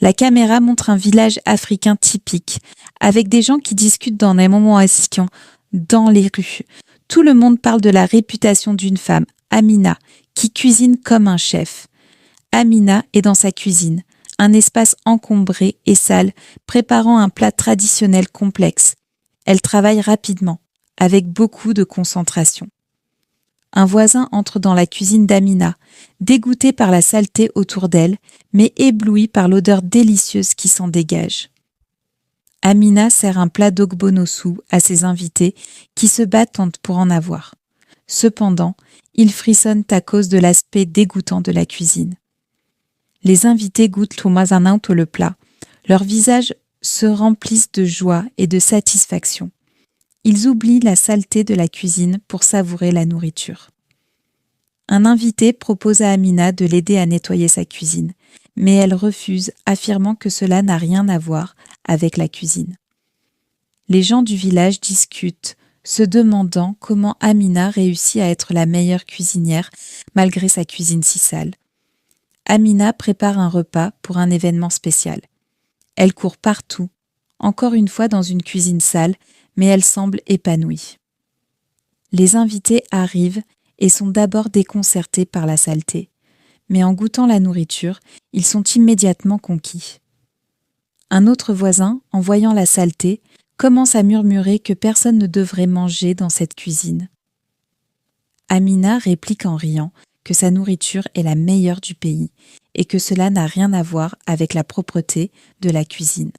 La caméra montre un village africain typique, avec des gens qui discutent dans des moments assis dans les rues. Tout le monde parle de la réputation d'une femme, Amina, qui cuisine comme un chef. Amina est dans sa cuisine, un espace encombré et sale, préparant un plat traditionnel complexe. Elle travaille rapidement, avec beaucoup de concentration. Un voisin entre dans la cuisine d'Amina, dégoûté par la saleté autour d'elle, mais ébloui par l'odeur délicieuse qui s'en dégage. Amina sert un plat d'ogbonossou à ses invités qui se battent pour en avoir. Cependant, ils frissonnent à cause de l'aspect dégoûtant de la cuisine. Les invités goûtent le plat. Leurs visages se remplissent de joie et de satisfaction. Ils oublient la saleté de la cuisine pour savourer la nourriture. Un invité propose à Amina de l'aider à nettoyer sa cuisine, mais elle refuse, affirmant que cela n'a rien à voir avec la cuisine. Les gens du village discutent, se demandant comment Amina réussit à être la meilleure cuisinière malgré sa cuisine si sale. Amina prépare un repas pour un événement spécial. Elle court partout, encore une fois dans une cuisine sale, mais elle semble épanouie. Les invités arrivent et sont d'abord déconcertés par la saleté, mais en goûtant la nourriture, ils sont immédiatement conquis. Un autre voisin, en voyant la saleté, commence à murmurer que personne ne devrait manger dans cette cuisine. Amina réplique en riant que sa nourriture est la meilleure du pays et que cela n'a rien à voir avec la propreté de la cuisine.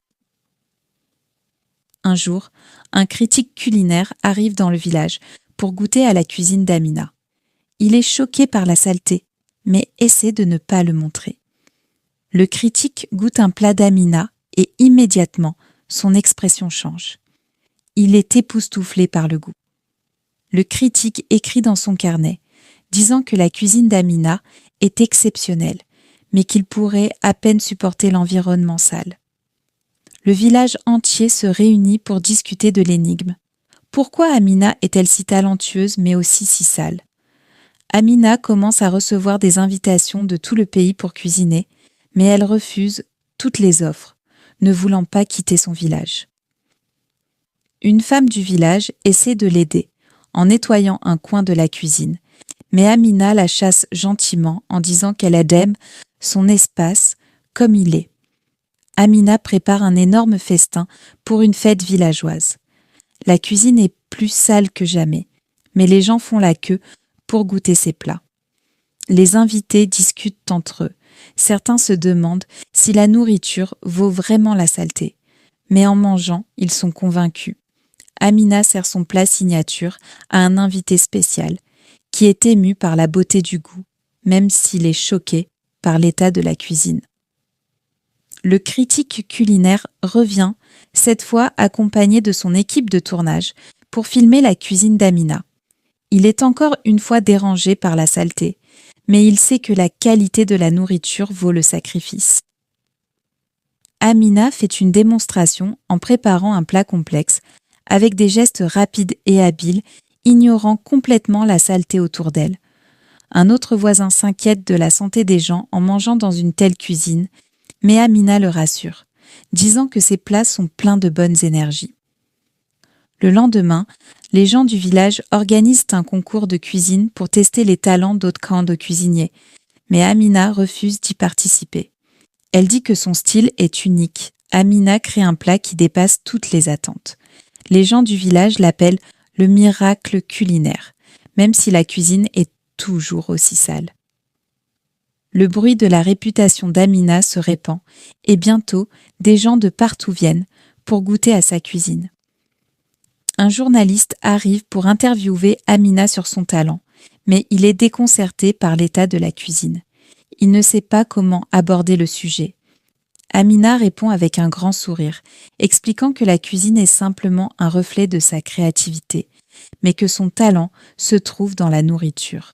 Un jour, un critique culinaire arrive dans le village pour goûter à la cuisine d'Amina. Il est choqué par la saleté, mais essaie de ne pas le montrer. Le critique goûte un plat d'Amina et immédiatement, son expression change. Il est époustouflé par le goût. Le critique écrit dans son carnet, disant que la cuisine d'Amina est exceptionnelle, mais qu'il pourrait à peine supporter l'environnement sale. Le village entier se réunit pour discuter de l'énigme. Pourquoi Amina est-elle si talentueuse mais aussi si sale ? Amina commence à recevoir des invitations de tout le pays pour cuisiner, mais elle refuse toutes les offres, ne voulant pas quitter son village. Une femme du village essaie de l'aider en nettoyant un coin de la cuisine, mais Amina la chasse gentiment en disant qu'elle aime son espace comme il est. Amina prépare un énorme festin pour une fête villageoise. La cuisine est plus sale que jamais, mais les gens font la queue pour goûter ses plats. Les invités discutent entre eux. Certains se demandent si la nourriture vaut vraiment la saleté. Mais en mangeant, ils sont convaincus. Amina sert son plat signature à un invité spécial, qui est ému par la beauté du goût, même s'il est choqué par l'état de la cuisine. Le critique culinaire revient, cette fois accompagné de son équipe de tournage, pour filmer la cuisine d'Amina. Il est encore une fois dérangé par la saleté, mais il sait que la qualité de la nourriture vaut le sacrifice. Amina fait une démonstration en préparant un plat complexe, avec des gestes rapides et habiles, ignorant complètement la saleté autour d'elle. Un autre voisin s'inquiète de la santé des gens en mangeant dans une telle cuisine, mais Amina le rassure, disant que ses plats sont pleins de bonnes énergies. Le lendemain, les gens du village organisent un concours de cuisine pour tester les talents d'autres camps de cuisiniers, mais Amina refuse d'y participer. Elle dit que son style est unique. Amina crée un plat qui dépasse toutes les attentes. Les gens du village l'appellent le miracle culinaire, même si la cuisine est toujours aussi sale. Le bruit de la réputation d'Amina se répand et bientôt, des gens de partout viennent pour goûter à sa cuisine. Un journaliste arrive pour interviewer Amina sur son talent, mais il est déconcerté par l'état de la cuisine. Il ne sait pas comment aborder le sujet. Amina répond avec un grand sourire, expliquant que la cuisine est simplement un reflet de sa créativité, mais que son talent se trouve dans la nourriture.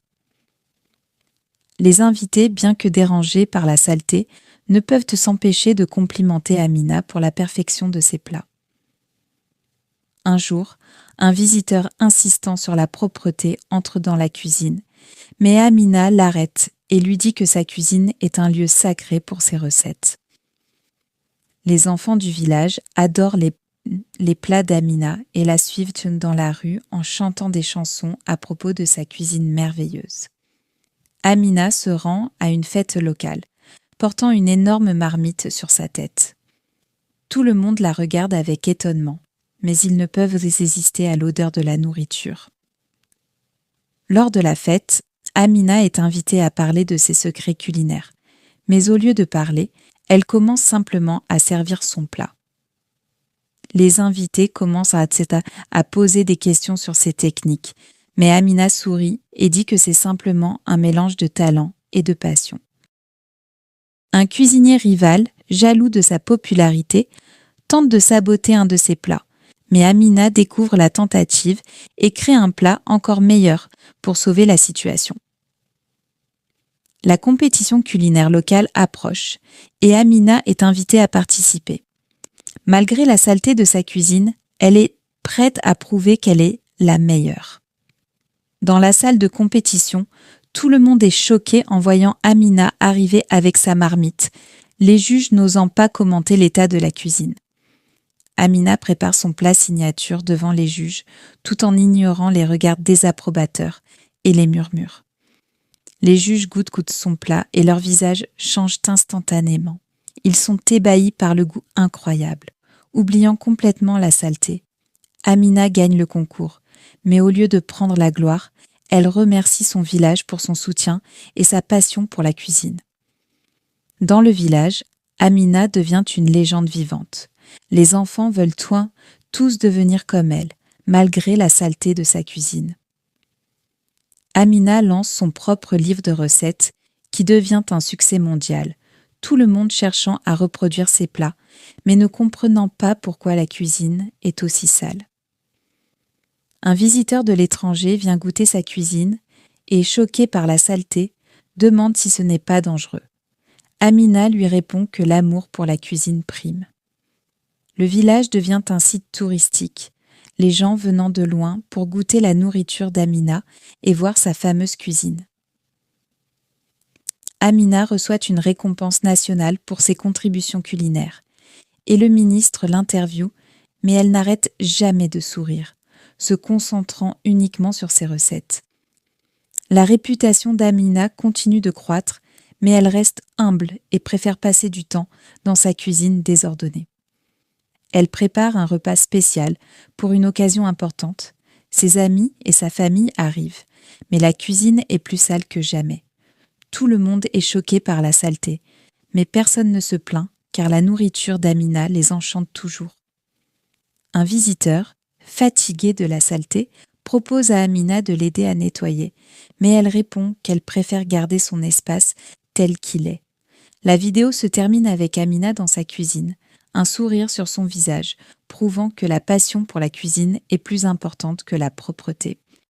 Les invités, bien que dérangés par la saleté, ne peuvent s'empêcher de complimenter Amina pour la perfection de ses plats. Un jour, un visiteur insistant sur la propreté entre dans la cuisine, mais Amina l'arrête et lui dit que sa cuisine est un lieu sacré pour ses recettes. Les enfants du village adorent les plats d'Amina et la suivent dans la rue en chantant des chansons à propos de sa cuisine merveilleuse. Amina se rend à une fête locale, portant une énorme marmite sur sa tête. Tout le monde la regarde avec étonnement, mais ils ne peuvent résister à l'odeur de la nourriture. Lors de la fête, Amina est invitée à parler de ses secrets culinaires, mais au lieu de parler, elle commence simplement à servir son plat. Les invités commencent à poser des questions sur ses techniques, mais Amina sourit et dit que c'est simplement un mélange de talent et de passion. Un cuisinier rival, jaloux de sa popularité, tente de saboter un de ses plats, mais Amina découvre la tentative et crée un plat encore meilleur pour sauver la situation. La compétition culinaire locale approche et Amina est invitée à participer. Malgré la saleté de sa cuisine, elle est prête à prouver qu'elle est la meilleure. Dans la salle de compétition, tout le monde est choqué en voyant Amina arriver avec sa marmite, les juges n'osant pas commenter l'état de la cuisine. Amina prépare son plat signature devant les juges, tout en ignorant les regards désapprobateurs et les murmures. Les juges goûtent son plat et leurs visages changent instantanément. Ils sont ébahis par le goût incroyable. Oubliant complètement la saleté, Amina gagne le concours, mais au lieu de prendre la gloire, elle remercie son village pour son soutien et sa passion pour la cuisine. Dans le village, Amina devient une légende vivante. Les enfants veulent tous devenir comme elle, malgré la saleté de sa cuisine. Amina lance son propre livre de recettes qui devient un succès mondial, tout le monde cherchant à reproduire ses plats, mais ne comprenant pas pourquoi la cuisine est aussi sale. Un visiteur de l'étranger vient goûter sa cuisine et, choqué par la saleté, demande si ce n'est pas dangereux. Amina lui répond que l'amour pour la cuisine prime. Le village devient un site touristique, les gens venant de loin pour goûter la nourriture d'Amina et voir sa fameuse cuisine. Amina reçoit une récompense nationale pour ses contributions culinaires, et le ministre l'interviewe, mais elle n'arrête jamais de sourire, se concentrant uniquement sur ses recettes. La réputation d'Amina continue de croître, mais elle reste humble et préfère passer du temps dans sa cuisine désordonnée. Elle prépare un repas spécial pour une occasion importante. Ses amis et sa famille arrivent, mais la cuisine est plus sale que jamais. Tout le monde est choqué par la saleté, mais personne ne se plaint car la nourriture d'Amina les enchante toujours. Un visiteur, fatigué de la saleté, propose à Amina de l'aider à nettoyer, mais elle répond qu'elle préfère garder son espace tel qu'il est. La vidéo se termine avec Amina dans sa cuisine, un sourire sur son visage, prouvant que la passion pour la cuisine est plus importante que la propreté.